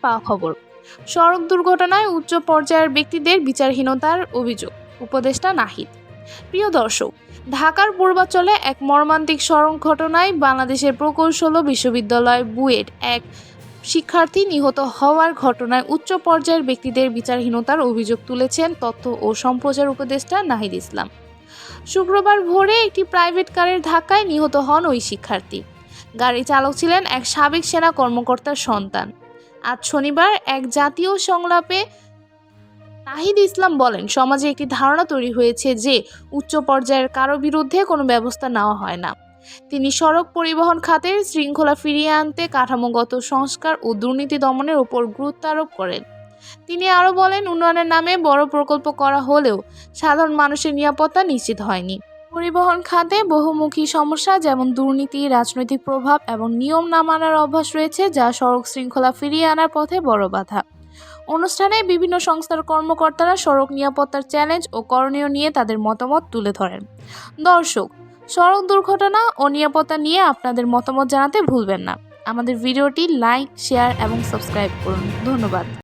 পাওয়া খবর। সড়ক দুর্ঘটনায় উচ্চ পর্যায়ের ব্যক্তিদের বিচারহীনতার অভিযোগ, উপদেষ্টা নাহিদ। প্রিয় দর্শক, ঢাকার পূর্বাঞ্চলে এক মর্মান্তিক সড়ক ঘটনায় বাংলাদেশের প্রকৌশল বিশ্ববিদ্যালয় বুয়েট এক শিক্ষার্থী নিহত হওয়ার ঘটনায় উচ্চ পর্যায়ের ব্যক্তিদের বিচারহীনতার অভিযোগ তুলেছেন তথ্য ও সম্প্রচার উপদেষ্টা নাহিদ ইসলাম। শুক্রবার ভোরে একটি প্রাইভেট কারের ধাক্কায় নিহত হন ওই শিক্ষার্থী। গাড়ি চালক ছিলেন এক সাবেক সেনা কর্মকর্তার সন্তান। আজ শনিবার এক জাতীয় সংলাপে নাহিদ ইসলাম বলেন, সমাজে একটি ধারণা তৈরি হয়েছে যে উচ্চ পর্যায়ের কারো বিরুদ্ধে কোনো ব্যবস্থা নেওয়া হয় না। তিনি সড়ক পরিবহন খাতের শৃঙ্খলা ফিরিয়ে আনতে কাঠামোগত সংস্কার ও দুর্নীতি দমনের উপর গুরুত্ব আরোপ করেন। তিনি আরও বলেন, উন্নয়নের নামে বড় প্রকল্প করা হলেও সাধারণ মানুষের নিরাপত্তা নিশ্চিত হয়নি। পরিবহন খাতে বহুমুখী সমস্যা যেমন দুর্নীতি, রাজনৈতিক প্রভাব এবং নিয়ম না মানার অভ্যাস রয়েছে, যা সড়ক শৃঙ্খলা ফিরিয়ে আনার পথে বড় বাধা। অনুষ্ঠানে বিভিন্ন সংস্থার কর্মকর্তারা সড়ক নিরাপত্তার চ্যালেঞ্জ ও করণীয় নিয়ে তাদের মতামত তুলে ধরেন। দর্শক, সড়ক দুর্ঘটনা ও নিরাপত্তা নিয়ে আপনাদের মতামত জানাতে ভুলবেন না। আমাদের ভিডিওটি লাইক, শেয়ার এবং সাবস্ক্রাইব করুন। ধন্যবাদ।